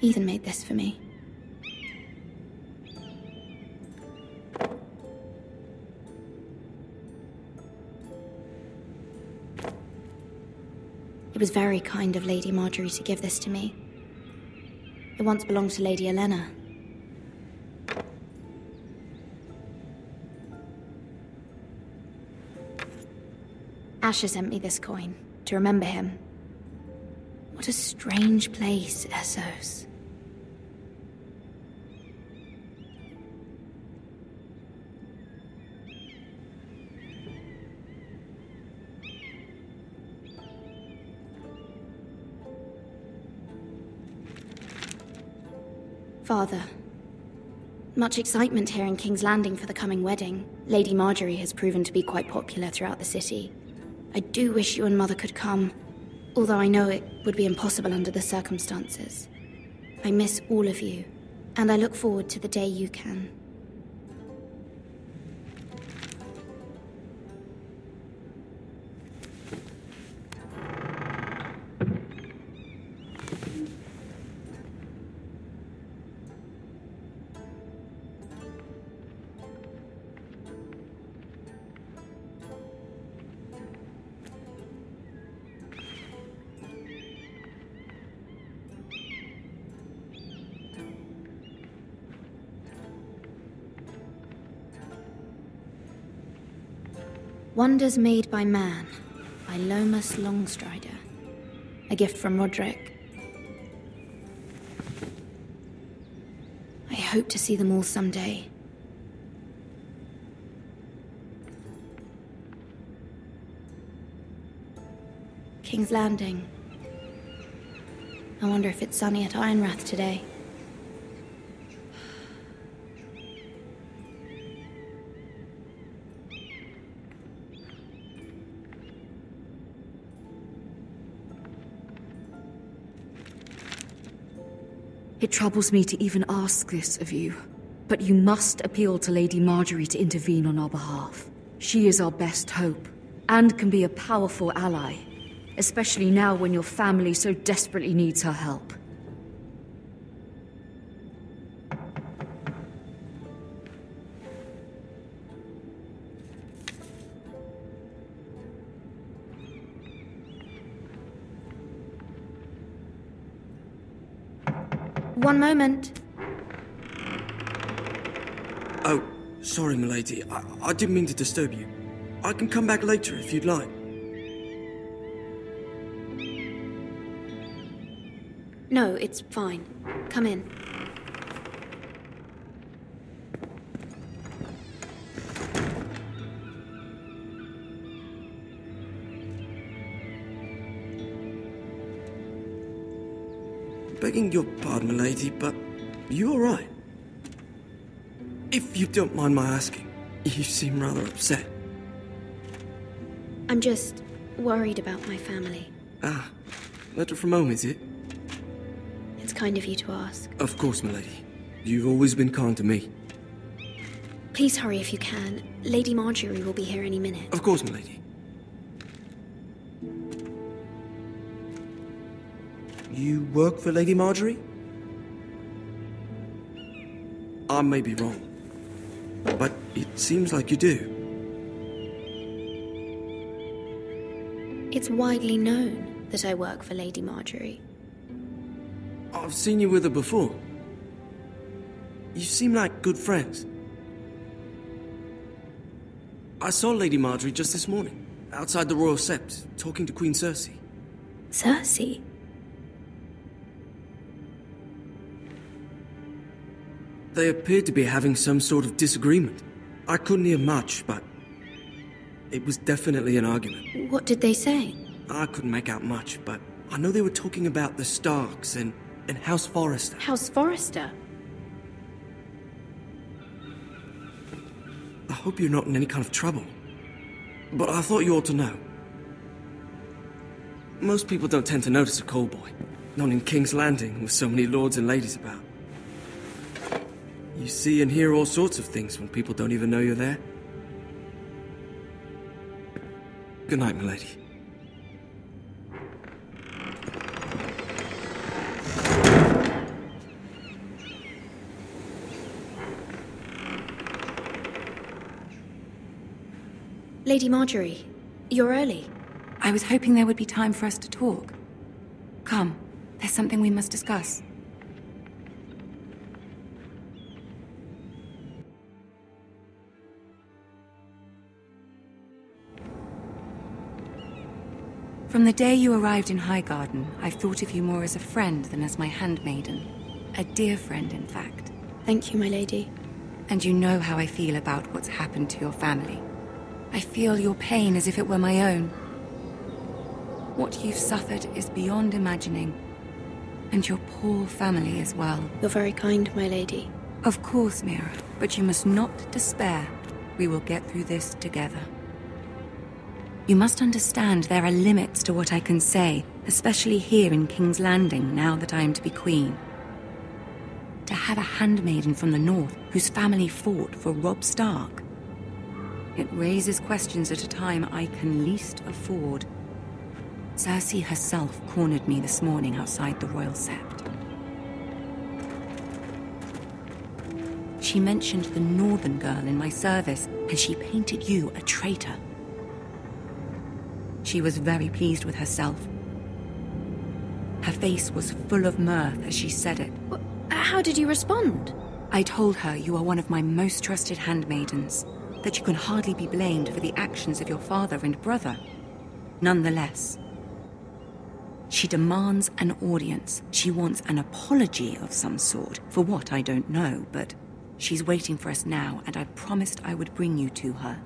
Ethan made this for me. It was very kind of Lady Marjorie to give this to me. It once belonged to Lady Elena. Asher sent me this coin to remember him. What a strange place, Essos. Father. Much excitement here in King's Landing for the coming wedding. Lady Marjorie has proven to be quite popular throughout the city. I do wish you and Mother could come, although I know it would be impossible under the circumstances. I miss all of you, and I look forward to the day you can. Wonders Made by Man, by Lomas Longstrider. A gift from Roderick. I hope to see them all someday. King's Landing. I wonder if it's sunny at Ironrath today. It troubles me to even ask this of you, but you must appeal to Lady Marjorie to intervene on our behalf. She is our best hope, and can be a powerful ally, especially now when your family so desperately needs her help. One moment. Oh, sorry, milady. I didn't mean to disturb you. I can come back later if you'd like. No, it's fine. Come in. Begging your pardon, milady, but you all right? If you don't mind my asking, you seem rather upset. I'm just worried about my family. Ah, letter from home, is it? It's kind of you to ask. Of course, milady. You've always been kind to me. Please hurry if you can. Lady Marjorie will be here any minute. Of course, milady. You work for Lady Marjorie? I may be wrong, but it seems like you do. It's widely known that I work for Lady Marjorie. I've seen you with her before. You seem like good friends. I saw Lady Marjorie just this morning, outside the Royal Sept, talking to Queen Cersei. Cersei? They appeared to be having some sort of disagreement. I couldn't hear much, but it was definitely an argument. What did they say? I couldn't make out much, but I know they were talking about the Starks and House Forrester. House Forrester? I hope you're not in any kind of trouble, but I thought you ought to know. Most people don't tend to notice a callboy, not in King's Landing with so many lords and ladies about. You see and hear all sorts of things when people don't even know you're there. Good night, milady. Lady Marjorie, you're early. I was hoping there would be time for us to talk. Come, there's something we must discuss. From the day you arrived in Highgarden, I've thought of you more as a friend than as my handmaiden. A dear friend, in fact. Thank you, my lady. And you know how I feel about what's happened to your family. I feel your pain as if it were my own. What you've suffered is beyond imagining. And your poor family as well. You're very kind, my lady. Of course, Mira, but you must not despair. We will get through this together. You must understand there are limits to what I can say, especially here in King's Landing, now that I am to be queen. To have a handmaiden from the north whose family fought for Robb Stark. It raises questions at a time I can least afford. Cersei herself cornered me this morning outside the Royal Sept. She mentioned the northern girl in my service, and she painted you a traitor. She was very pleased with herself. Her face was full of mirth as she said it. How did you respond? I told her you are one of my most trusted handmaidens, that you can hardly be blamed for the actions of your father and brother. Nonetheless, she demands an audience. She wants an apology of some sort, for what I don't know, but she's waiting for us now, and I promised I would bring you to her.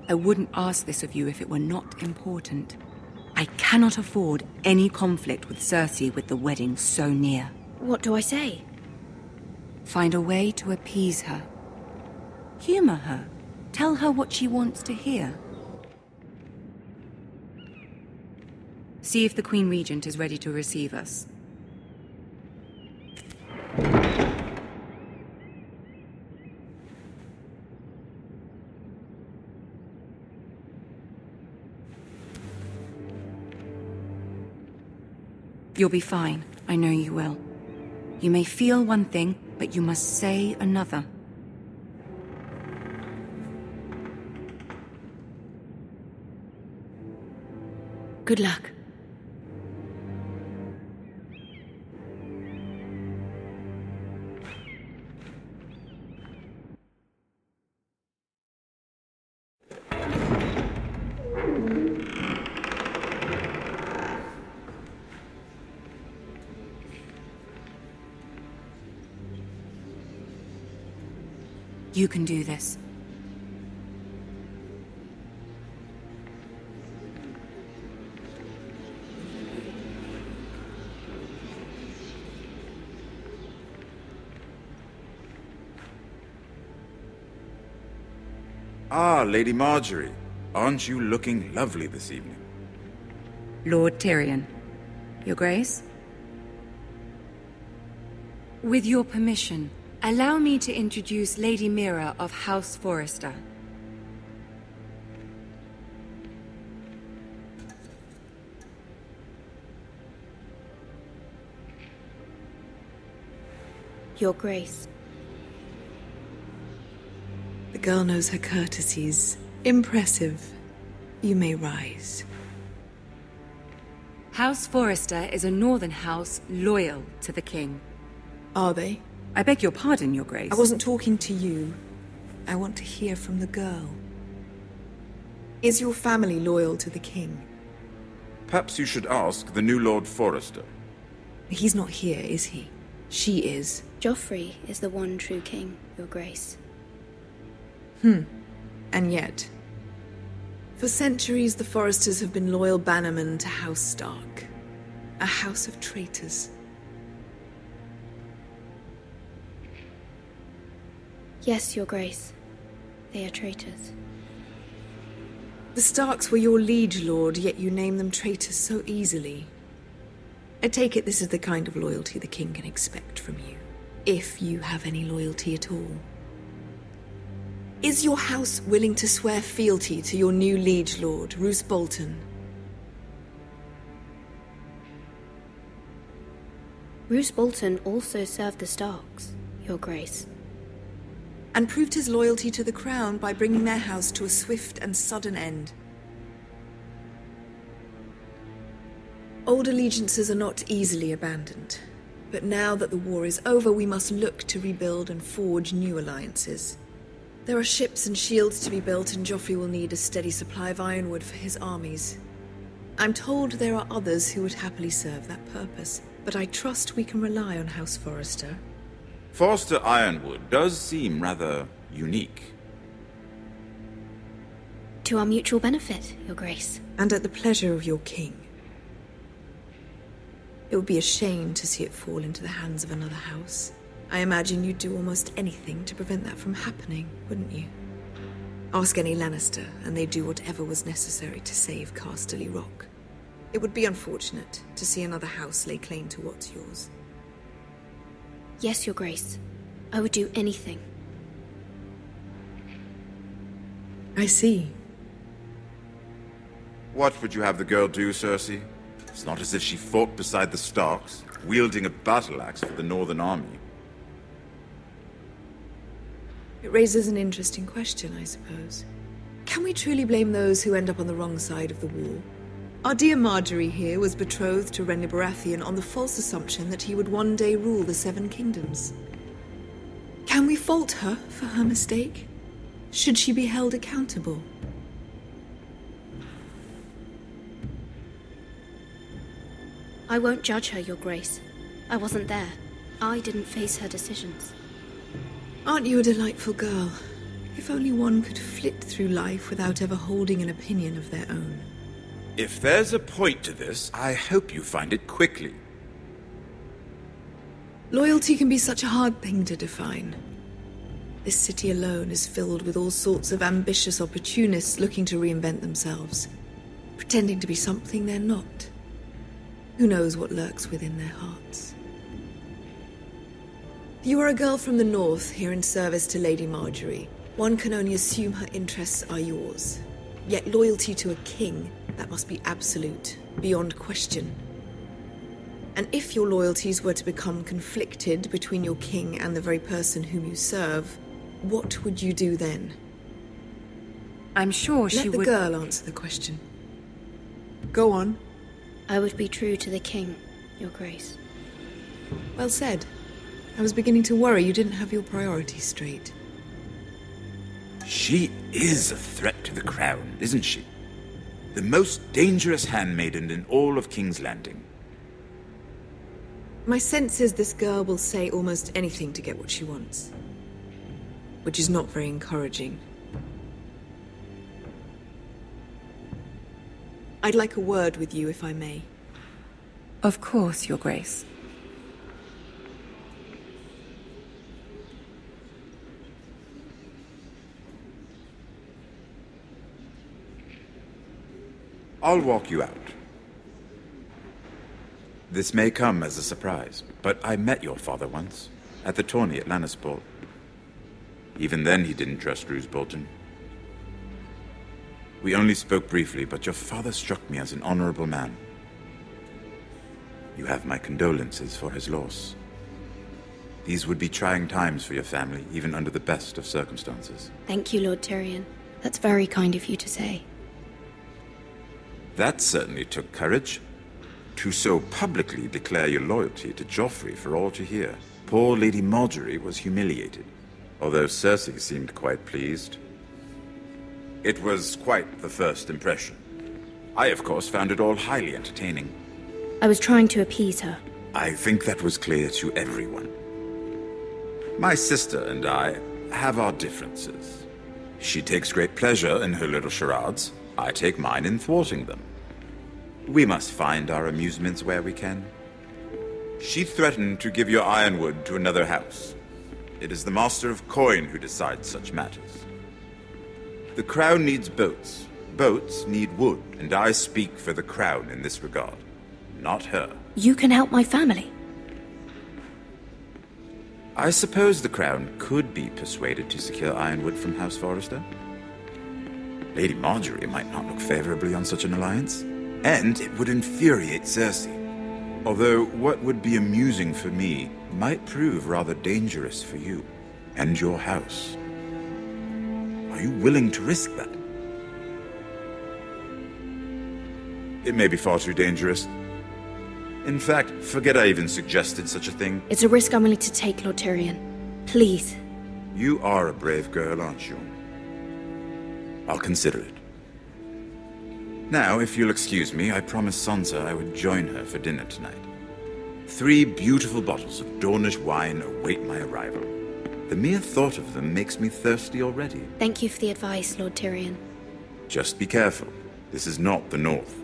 I wouldn't ask this of you if it were not important. I cannot afford any conflict with Cersei with the wedding so near. What do I say? Find a way to appease her. Humor her. Tell her what she wants to hear. See if the Queen Regent is ready to receive us. You'll be fine. I know you will. You may feel one thing, but you must say another. Good luck. You can do this. Ah, Lady Marjorie. Aren't you looking lovely this evening? Lord Tyrion. Your Grace? With your permission, allow me to introduce Lady Mira of House Forrester. Your Grace. The girl knows her courtesies. Impressive. You may rise. House Forrester is a northern house loyal to the king. Are they? I beg your pardon, Your Grace. I wasn't talking to you. I want to hear from the girl. Is your family loyal to the king? Perhaps you should ask the new Lord Forrester. He's not here, is he? She is. Joffrey is the one true king, Your Grace. And yet, for centuries the Forresters have been loyal bannermen to House Stark. A house of traitors. Yes, Your Grace. They are traitors. The Starks were your liege lord, yet you name them traitors so easily. I take it this is the kind of loyalty the king can expect from you, if you have any loyalty at all. Is your house willing to swear fealty to your new liege lord, Roose Bolton? Roose Bolton also served the Starks, Your Grace. And proved his loyalty to the crown by bringing their house to a swift and sudden end. Old allegiances are not easily abandoned. But now that the war is over, we must look to rebuild and forge new alliances. There are ships and shields to be built, and Joffrey will need a steady supply of ironwood for his armies. I'm told there are others who would happily serve that purpose, but I trust we can rely on House Forrester. Forster Ironwood does seem rather unique. To our mutual benefit, Your Grace. And at the pleasure of your king. It would be a shame to see it fall into the hands of another house. I imagine you'd do almost anything to prevent that from happening, wouldn't you? Ask any Lannister, and they'd do whatever was necessary to save Casterly Rock. It would be unfortunate to see another house lay claim to what's yours. Yes, Your Grace. I would do anything. I see. What would you have the girl do, Cersei? It's not as if she fought beside the Starks, wielding a battle axe for the Northern Army. It raises an interesting question, I suppose. Can we truly blame those who end up on the wrong side of the war? Our dear Marjorie here was betrothed to Renly Baratheon on the false assumption that he would one day rule the Seven Kingdoms. Can we fault her for her mistake? Should she be held accountable? I won't judge her, Your Grace. I wasn't there. I didn't face her decisions. Aren't you a delightful girl? If only one could flit through life without ever holding an opinion of their own. If there's a point to this, I hope you find it quickly. Loyalty can be such a hard thing to define. This city alone is filled with all sorts of ambitious opportunists looking to reinvent themselves, pretending to be something they're not. Who knows what lurks within their hearts? You are a girl from the north, here in service to Lady Marjorie. One can only assume her interests are yours. Yet loyalty to a king, that must be absolute, beyond question. And if your loyalties were to become conflicted between your king and the very person whom you serve, what would you do then? I'm sure she would... Let the girl answer the question. Go on. I would be true to the king, Your Grace. Well said. I was beginning to worry you didn't have your priorities straight. She is a threat to the crown, isn't she? The most dangerous handmaiden in all of King's Landing. My sense is this girl will say almost anything to get what she wants. Which is not very encouraging. I'd like a word with you, if I may. Of course, Your Grace. I'll walk you out. This may come as a surprise, but I met your father once, at the tourney at Lannisport. Even then he didn't trust Roose Bolton. We only spoke briefly, but your father struck me as an honorable man. You have my condolences for his loss. These would be trying times for your family, even under the best of circumstances. Thank you, Lord Tyrion. That's very kind of you to say. That certainly took courage. To so publicly declare your loyalty to Joffrey for all to hear. Poor Lady Marjorie was humiliated, although Cersei seemed quite pleased. It was quite the first impression. I, of course, found it all highly entertaining. I was trying to appease her. I think that was clear to everyone. My sister and I have our differences. She takes great pleasure in her little charades. I take mine in thwarting them. We must find our amusements where we can. She threatened to give your ironwood to another house. It is the Master of Coin who decides such matters. The crown needs boats. Boats need wood, and I speak for the crown in this regard, not her. You can help my family. I suppose the crown could be persuaded to secure ironwood from House Forrester. Lady Marjorie might not look favorably on such an alliance, and it would infuriate Cersei. Although what would be amusing for me might prove rather dangerous for you and your house. Are you willing to risk that? It may be far too dangerous. In fact, forget I even suggested such a thing. It's a risk I'm willing to take, Lord Tyrion. Please. You are a brave girl, aren't you? I'll consider it. Now, if you'll excuse me, I promised Sansa I would join her for dinner tonight. 3 beautiful bottles of Dornish wine await my arrival. The mere thought of them makes me thirsty already. Thank you for the advice, Lord Tyrion. Just be careful. This is not the North.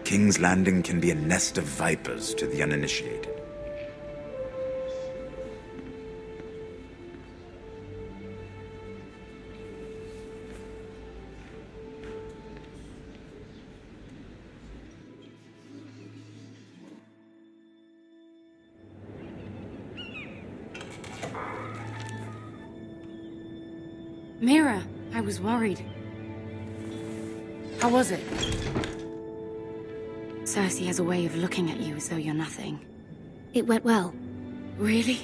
King's Landing can be a nest of vipers to the uninitiated. Mira, I was worried. How was it? Cersei has a way of looking at you as though you're nothing. It went well. Really?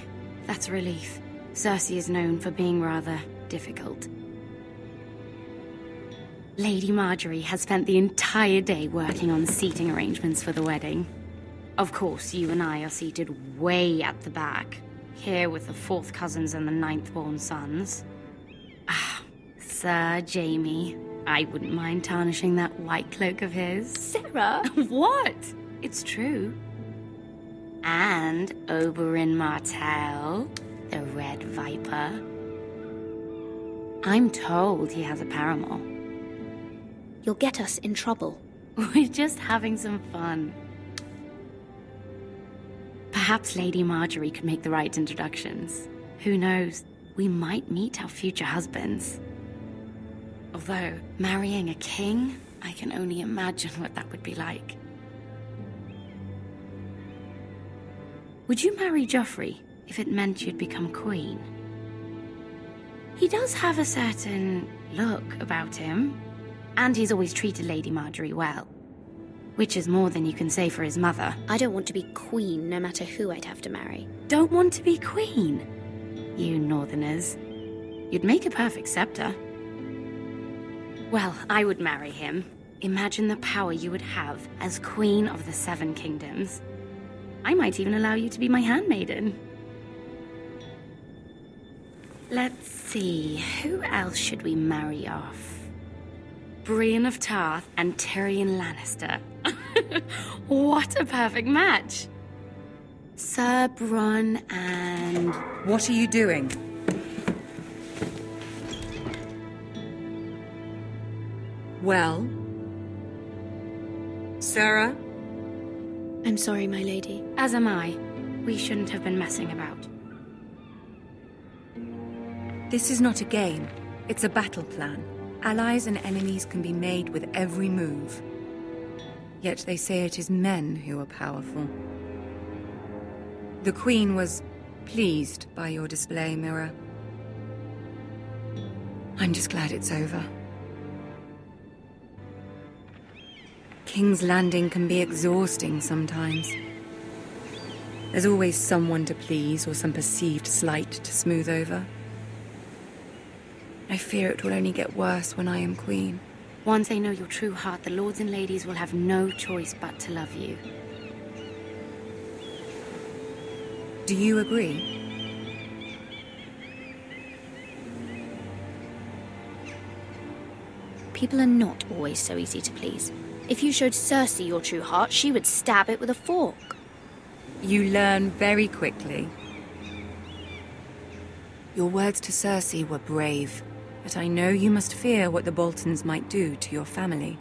That's a relief. Cersei is known for being rather difficult. Lady Marjorie has spent the entire day working on seating arrangements for the wedding. Of course, you and I are seated way at the back, here with the 4th cousins and the 9th-born sons. Ah, Sir Jaime. I wouldn't mind tarnishing that white cloak of his. Sarah! What? It's true. And Oberyn Martell, the Red Viper. I'm told he has a paramour. You'll get us in trouble. We're just having some fun. Perhaps Lady Marjorie could make the right introductions. Who knows? We might meet our future husbands. Although, marrying a king, I can only imagine what that would be like. Would you marry Joffrey if it meant you'd become queen? He does have a certain look about him, and he's always treated Lady Marjorie well. Which is more than you can say for his mother. I don't want to be queen no matter who I'd have to marry. Don't want to be queen? You northerners. You'd make a perfect scepter. Well, I would marry him. Imagine the power you would have as Queen of the 7 Kingdoms. I might even allow you to be my handmaiden. Let's see, who else should we marry off? Brienne of Tarth and Tyrion Lannister. What a perfect match! Sir Bronn and... What are you doing? Well? Sarah? I'm sorry, my lady. As am I. We shouldn't have been messing about. This is not a game. It's a battle plan. Allies and enemies can be made with every move. Yet they say it is men who are powerful. The Queen was pleased by your display, Mira. I'm just glad it's over. King's Landing can be exhausting sometimes. There's always someone to please or some perceived slight to smooth over. I fear it will only get worse when I am queen. Once they know your true heart, the lords and ladies will have no choice but to love you. Do you agree? People are not always so easy to please. If you showed Cersei your true heart, she would stab it with a fork. You learn very quickly. Your words to Cersei were brave, but I know you must fear what the Boltons might do to your family.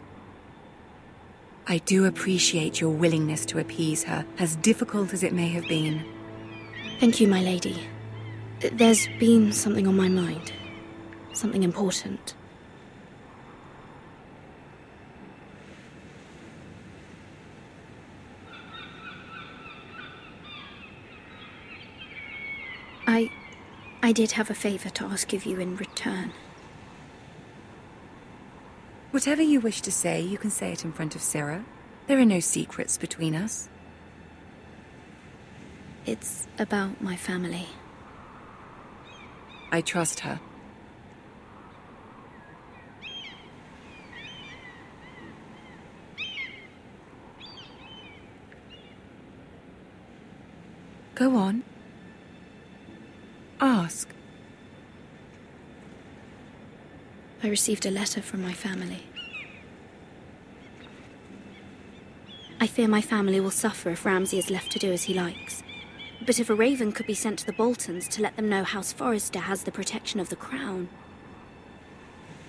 I do appreciate your willingness to appease her, as difficult as it may have been. Thank you, my lady. There's been something on my mind. Something important. I did have a favor to ask of you in return. Whatever you wish to say, you can say it in front of Sarah. There are no secrets between us. It's about my family. I trust her. Go on. Ask. I received a letter from my family. I fear my family will suffer if Ramsay is left to do as he likes. But if a raven could be sent to the Boltons to let them know House Forrester has the protection of the crown.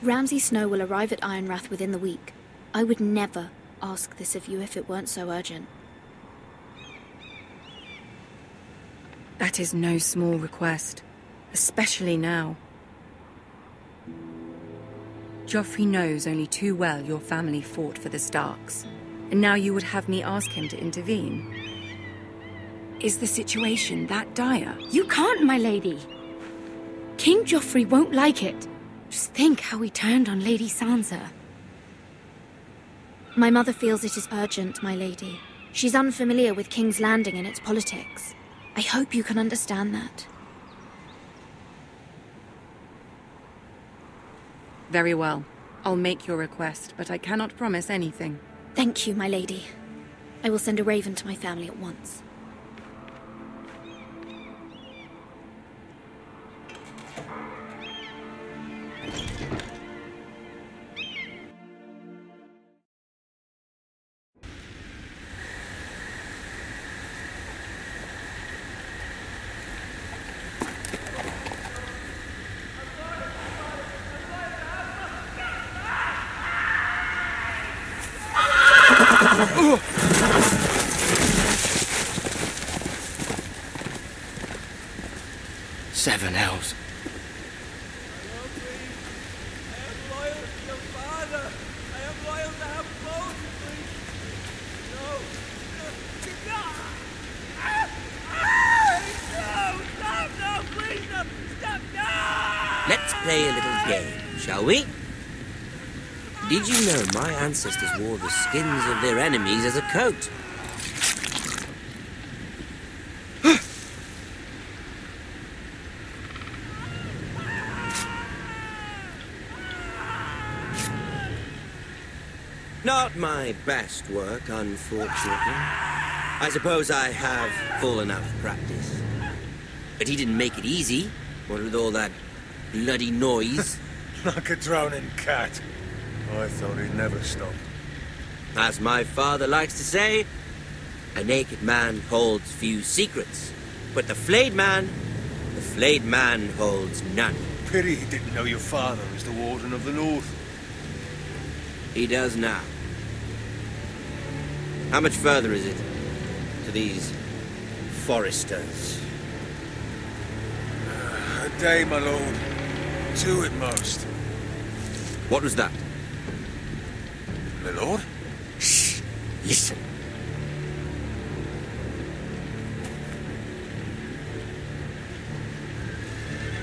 Ramsay Snow will arrive at Ironrath within the week. I would never ask this of you if it weren't so urgent. That is no small request, especially now. Joffrey knows only too well your family fought for the Starks, and now you would have me ask him to intervene. Is the situation that dire? You can't, my lady. King Joffrey won't like it. Just think how he turned on Lady Sansa. My mother feels it is urgent, my lady. She's unfamiliar with King's Landing and its politics. I hope you can understand that. Very well. I'll make your request, but I cannot promise anything. Thank you, my lady. I will send a raven to my family at once. Seven hells. Let's play a little game, shall we? Did you know my ancestors wore the skins of their enemies as a coat? Not my best work, unfortunately. I suppose I have fallen out of practice. But he didn't make it easy, what with all that bloody noise. Like a drowning cat. I thought he'd never stop. As my father likes to say, a naked man holds few secrets. But the flayed man holds none. Pity he didn't know your father was the Warden of the North. He does now. How much further is it to these foresters? A day, my lord. 2 at most. What was that? My lord? Shh! Listen.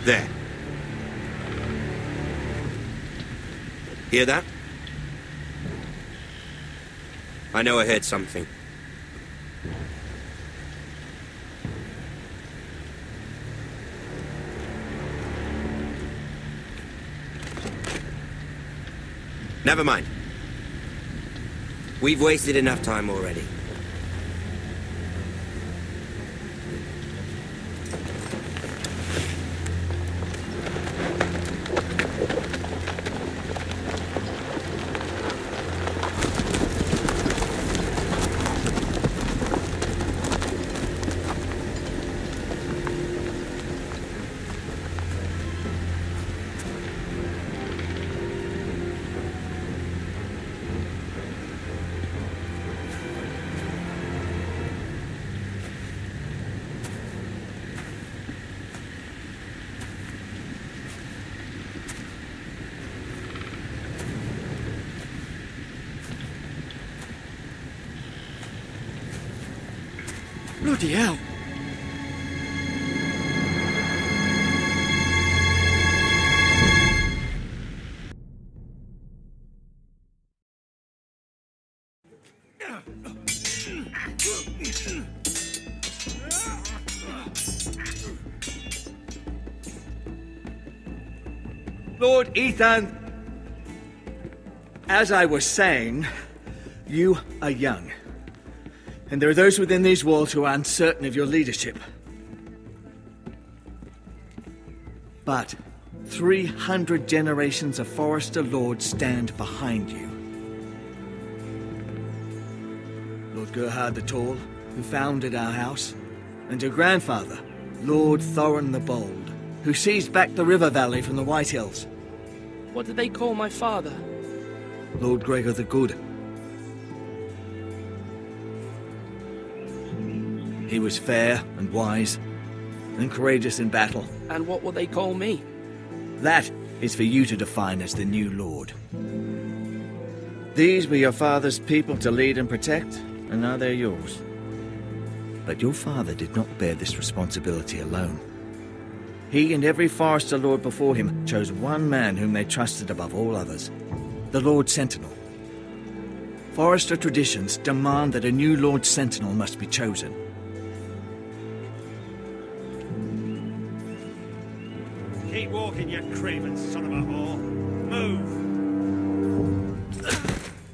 There. Hear that? I know I heard something. Never mind. We've wasted enough time already. Bloody hell. Lord Ethan, as I was saying, you are young. And there are those within these walls who are uncertain of your leadership. But 300 generations of Forester Lords stand behind you. Lord Gerhard the Tall, who founded our house, and your grandfather, Lord Thorin the Bold, who seized back the river valley from the White Hills. What did they call my father? Lord Gregor the Good. He was fair and wise, and courageous in battle. And what will they call me? That is for you to define as the new lord. These were your father's people to lead and protect, and now they're yours. But your father did not bear this responsibility alone. He and every Forester Lord before him chose one man whom they trusted above all others, the Lord Sentinel. Forester traditions demand that a new Lord Sentinel must be chosen. Keep walking, you craven son of a whore. Move!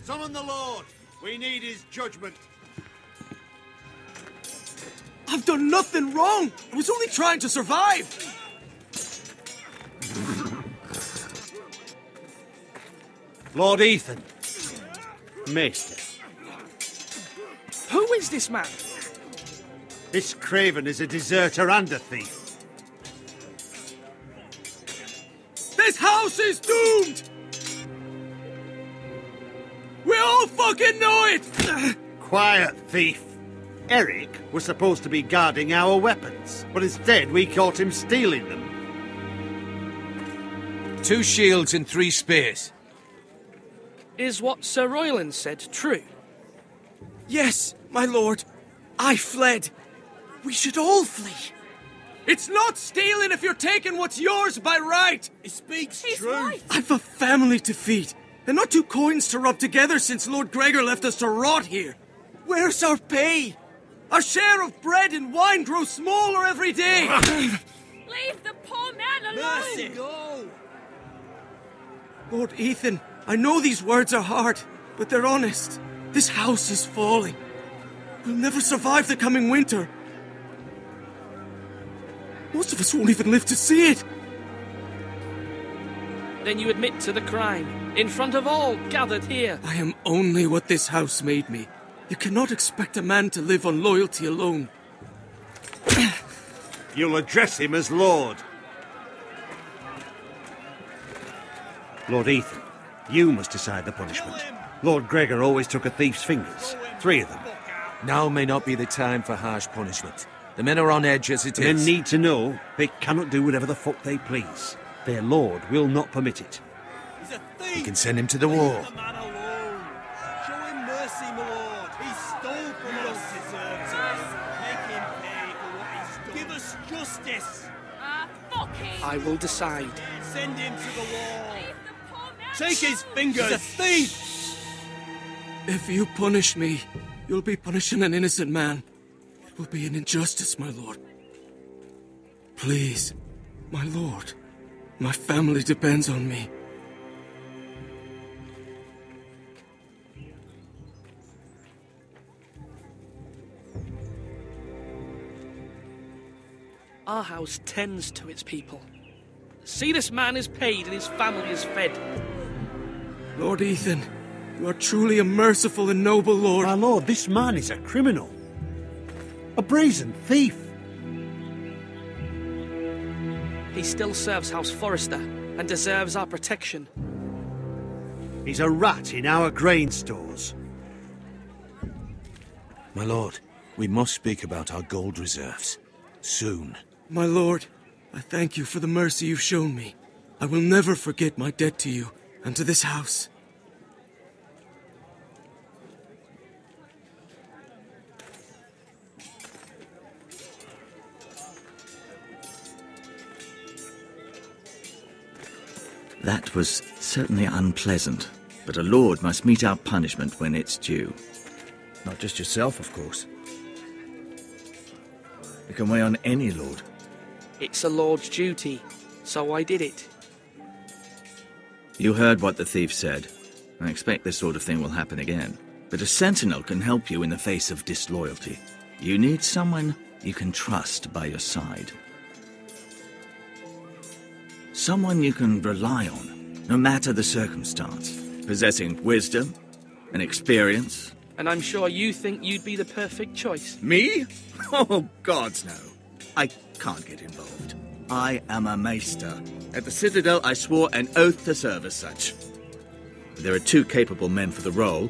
Summon the Lord! We need his judgment. I've done nothing wrong! I was only trying to survive! Lord Ethan. Maester. Who is this man? This craven is a deserter and a thief. This house is doomed! We all fucking know it! Quiet, thief. Eric was supposed to be guarding our weapons, but instead we caught him stealing them. 2 shields and 3 spears. Is what Sir Royland said true? Yes, my lord. I fled. We should all flee. It's not stealing if you're taking what's yours by right. He speaks He's truth. right. I've a family to feed, and not 2 coins to rub together since Lord Gregor left us to rot here. Where's our pay? Our share of bread and wine grows smaller every day. Leave the poor man alone! Mercy, go! Lord Ethan, I know these words are hard, but they're honest. This house is falling. We'll never survive the coming winter. Most of us won't even live to see it. Then you admit to the crime, in front of all gathered here. I am only what this house made me. You cannot expect a man to live on loyalty alone. You'll address him as Lord. Lord Ethan, you must decide the punishment. Lord Gregor always took a thief's fingers. 3 of them. Now may not be the time for harsh punishment. The men are on edge as it The men is. need to know they cannot do whatever the fuck they please. Their lord will not permit it. He's a thief! We can send him to the wall. Leave the man alone. Show him mercy, my lord. He stole from us. Deserves it. Make him pay for what he's done. Give us justice. Fuck him! I will decide. Send him to the wall. Leave the poor man Take his fingers. He's a thief. If you punish me, you'll be punishing an innocent man. It will be an injustice, my lord. Please, my lord. My family depends on me. Our house tends to its people. See, this man is paid and his family is fed. Lord Ethan, you are truly a merciful and noble lord. My lord, this man is a criminal. A brazen thief. He still serves House Forester and deserves our protection. He's a rat in our grain stores. My lord, we must speak about our gold reserves. Soon. My lord, I thank you for the mercy you've shown me. I will never forget my debt to you and to this house. That was certainly unpleasant, but a lord must mete out punishment when it's due. Not just yourself, of course. It can weigh on any lord. It's a lord's duty, so I did it. You heard what the thief said. I expect this sort of thing will happen again. But a sentinel can help you in the face of disloyalty. You need someone you can trust by your side. Someone you can rely on, no matter the circumstance. Possessing wisdom and experience. And I'm sure you think you'd be the perfect choice. Me? Oh, gods no. I can't get involved. I am a maester. At the Citadel, I swore an oath to serve as such. There are 2 capable men for the role.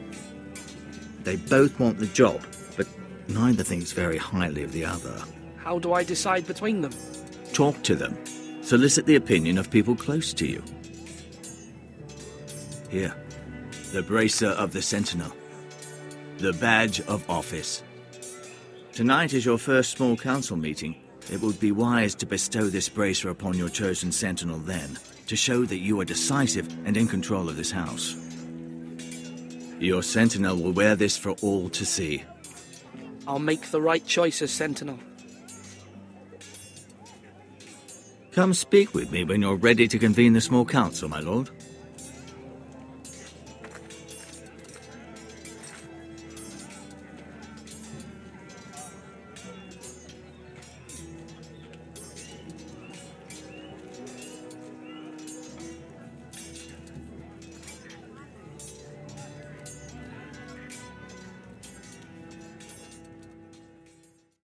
They both want the job, but neither thinks very highly of the other. How do I decide between them? Talk to them. Solicit the opinion of people close to you. Here, the bracer of the Sentinel. The badge of office. Tonight is your first small council meeting. It would be wise to bestow this bracer upon your chosen Sentinel then, to show that you are decisive and in control of this house. Your Sentinel will wear this for all to see. I'll make the right choice as Sentinel. Come speak with me when you're ready to convene the small council, my lord.